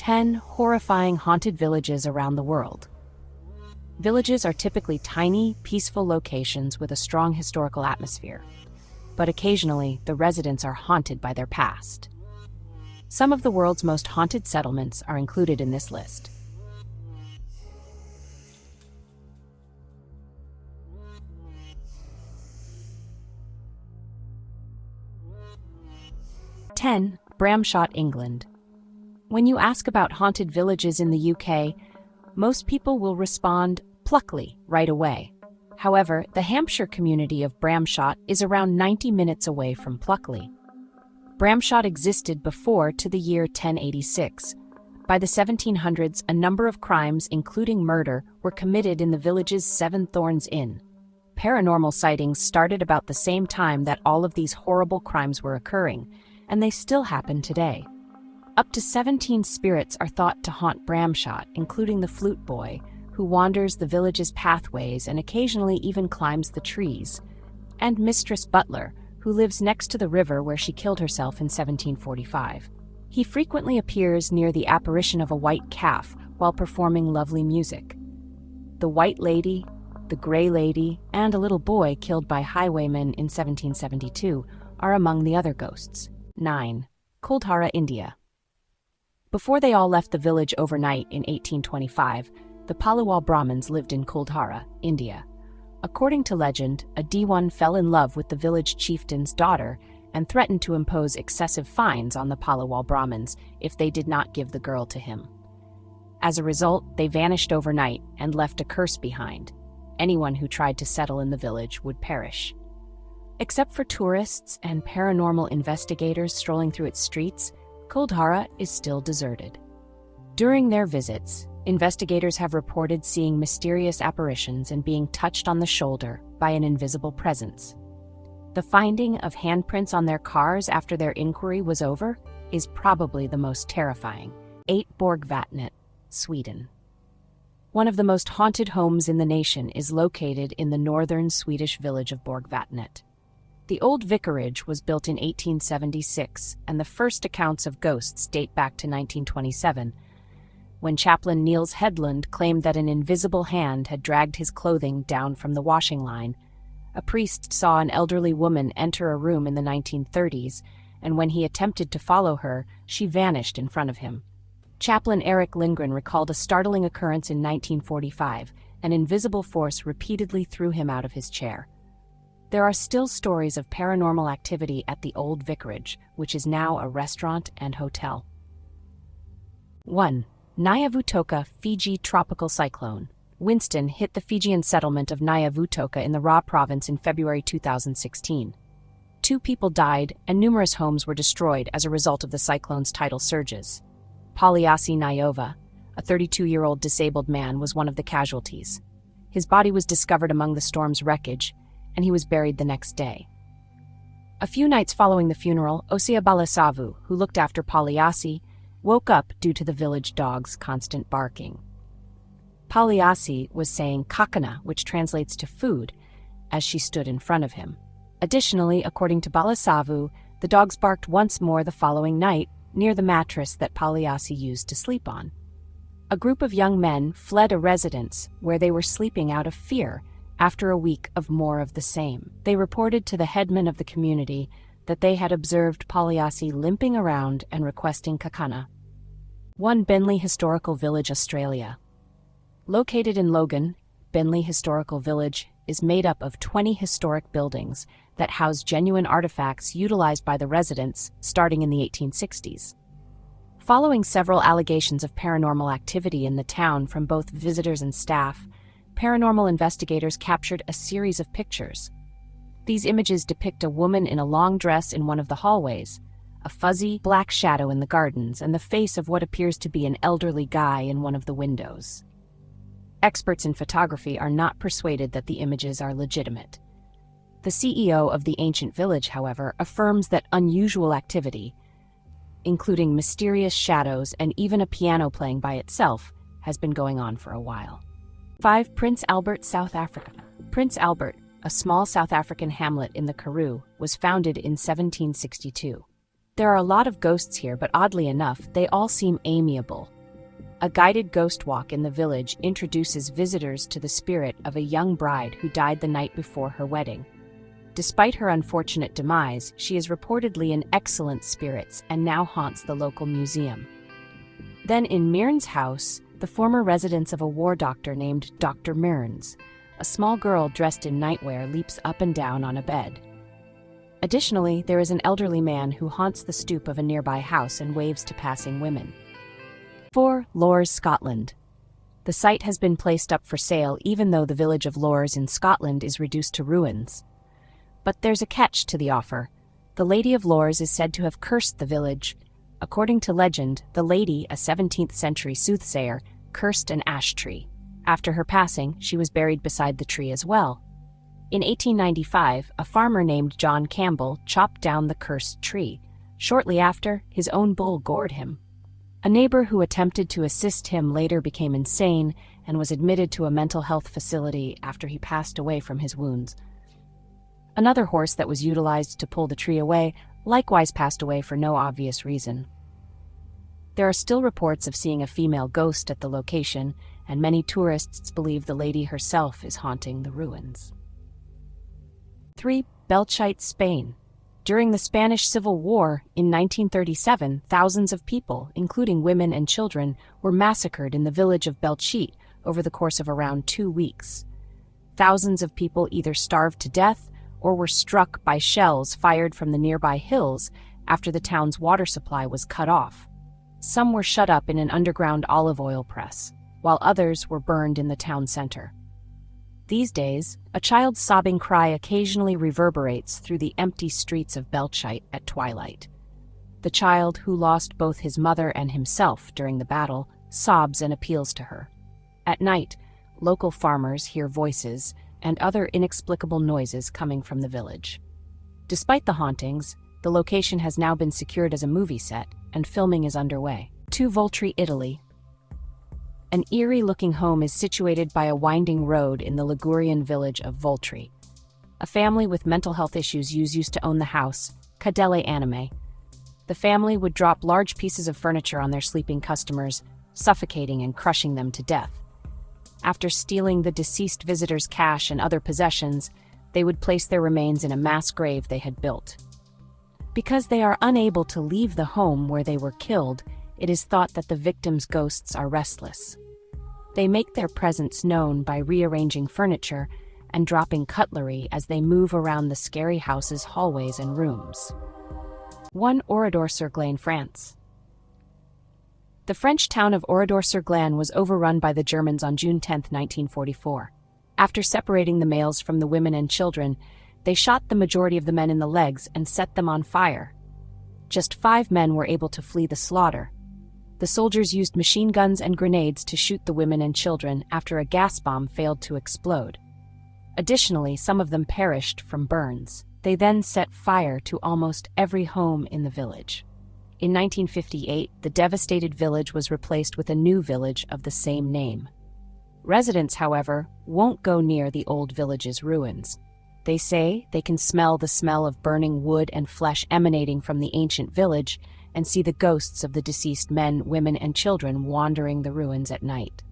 10 horrifying haunted villages around the world. Villages are typically tiny, peaceful locations with a strong historical atmosphere, but occasionally the residents are haunted by their past. Some of the world's most haunted settlements are included in this list. (10) Bramshott, England. When you ask about haunted villages in the UK, most people will respond pluckily right away. However, the Hampshire community of Bramshott is around 90 minutes away from Pluckley. Bramshott existed before to the year 1086. By the 1700s, a number of crimes, including murder, were committed in the village's Seven Thorns Inn. Paranormal sightings started about the same time that all of these horrible crimes were occurring, and they still happen today. Up to 17 spirits are thought to haunt Bramshott, including the flute boy, who wanders the village's pathways and occasionally even climbs the trees, and Mistress Butler, who lives next to the river where she killed herself in 1745. He frequently appears near the apparition of a white calf while performing lovely music. The White Lady, the Grey Lady, and a little boy killed by highwaymen in 1772 are among the other ghosts. 9. Kuldhara, India. Before they all left the village overnight in 1825, the Paliwal Brahmins lived in Kuldhara, India. According to legend, a Diwan fell in love with the village chieftain's daughter and threatened to impose excessive fines on the Paliwal Brahmins if they did not give the girl to him. As a result, they vanished overnight and left a curse behind. Anyone who tried to settle in the village would perish. Except for tourists and paranormal investigators strolling through its streets, Kuldhara is still deserted. During their visits, investigators have reported seeing mysterious apparitions and being touched on the shoulder by an invisible presence. The finding of handprints on their cars after their inquiry was over is probably the most terrifying. 8. Borgvattnet, Sweden. One of the most haunted homes in the nation is located in the northern Swedish village of Borgvattnet. The old vicarage was built in 1876, and the first accounts of ghosts date back to 1927, when chaplain Niels Hedlund claimed that an invisible hand had dragged his clothing down from the washing line. A priest saw an elderly woman enter a room in the 1930s, and when he attempted to follow her, she vanished in front of him. Chaplain Eric Lindgren recalled a startling occurrence in 1945. An invisible force repeatedly threw him out of his chair. There are still stories of paranormal activity at the old vicarage, which is now a restaurant and hotel. 1. Nyavutoka, Fiji tropical cyclone. Winston hit the Fijian settlement of Nyavutoka in the Ra province in February 2016. 2 people died and numerous homes were destroyed as a result of the cyclone's tidal surges. Poliasi Nyova, a 32-year-old disabled man, was one of the casualties. His body was discovered among the storm's wreckage, and he was buried the next day. A few nights following the funeral, Osia Balasavu, who looked after Poliasi, woke up due to the village dog's constant barking. Poliasi was saying kakana, which translates to food, as she stood in front of him. Additionally, according to Balasavu, the dogs barked once more the following night near the mattress that Poliasi used to sleep on. A group of young men fled a residence where they were sleeping out of fear after a week of more of the same. They reported to the headman of the community that they had observed Poliasi limping around and requesting kakana. 1. Benley Historical Village, Australia. Located in Logan, Benley Historical Village is made up of 20 historic buildings that house genuine artifacts utilized by the residents starting in the 1860s. Following several allegations of paranormal activity in the town from both visitors and staff, paranormal investigators captured a series of pictures. These images depict a woman in a long dress in one of the hallways, a fuzzy black shadow in the gardens, and the face of what appears to be an elderly guy in one of the windows. Experts in photography are not persuaded that the images are legitimate. The CEO of the ancient village, however, affirms that unusual activity, including mysterious shadows and even a piano playing by itself, has been going on for a while. 5. Prince Albert, South Africa. Prince Albert, a small South African hamlet in the Karoo, was founded in 1762. There are a lot of ghosts here, but oddly enough, they all seem amiable, A guided ghost walk in the village introduces visitors to the spirit of a young bride who died the night before her wedding. Despite her unfortunate demise, she is reportedly in excellent spirits and now haunts the local museum. Then in Mearns House, the former residence of a war doctor named Dr. Mearns, a small girl dressed in nightwear leaps up and down on a bed. Additionally, there is an elderly man who haunts the stoop of a nearby house and waves to passing women. 4. Lors, Scotland. The site has been placed up for sale even though the village of Lors in Scotland is reduced to ruins. But there's a catch to the offer. The Lady of Lors is said to have cursed the village. According to legend, the lady, a 17th century soothsayer, cursed an ash tree. After her passing, she was buried beside the tree as well. In 1895, a farmer named John Campbell chopped down the cursed tree. Shortly after, his own bull gored him. A neighbor who attempted to assist him later became insane and was admitted to a mental health facility after he passed away from his wounds. Another horse that was utilized to pull the tree away likewise passed away for no obvious reason. There are still reports of seeing a female ghost at the location, and many tourists believe the lady herself is haunting the ruins. 3. Belchite, Spain. During the Spanish Civil War in 1937, thousands of people, including women and children, were massacred in the village of Belchite over the course of around 2 weeks. Thousands of people either starved to death or were struck by shells fired from the nearby hills after the town's water supply was cut off. Some were shut up in an underground olive oil press, while others were burned in the town center. These days, a child's sobbing cry occasionally reverberates through the empty streets of Belchite at twilight. The child, who lost both his mother and himself during the battle, sobs and appeals to her. At night, local farmers hear voices and other inexplicable noises coming from the village. Despite the hauntings, the location has now been secured as a movie set, and filming is underway. 2. Voltri, Italy. An eerie-looking home is situated by a winding road in the Ligurian village of Voltri. A family with mental health issues used to own the house, Cadelle Anime. The family would drop large pieces of furniture on their sleeping customers, suffocating and crushing them to death. After stealing the deceased visitor's cash and other possessions, they would place their remains in a mass grave they had built. Because they are unable to leave the home where they were killed, it is thought that the victims' ghosts are restless. They make their presence known by rearranging furniture and dropping cutlery as they move around the scary house's hallways and rooms. 1. Oradour-Sur-Glane, France. The French town of Oradour-Sur-Glane was overrun by the Germans on June 10, 1944. After separating the males from the women and children, they shot the majority of the men in the legs and set them on fire. Just 5 men were able to flee the slaughter. The soldiers used machine guns and grenades to shoot the women and children after a gas bomb failed to explode. Additionally, some of them perished from burns. They then set fire to almost every home in the village. In 1958, the devastated village was replaced with a new village of the same name. Residents, however, won't go near the old village's ruins. They say they can smell the smell of burning wood and flesh emanating from the ancient village and see the ghosts of the deceased men, women, and children wandering the ruins at night.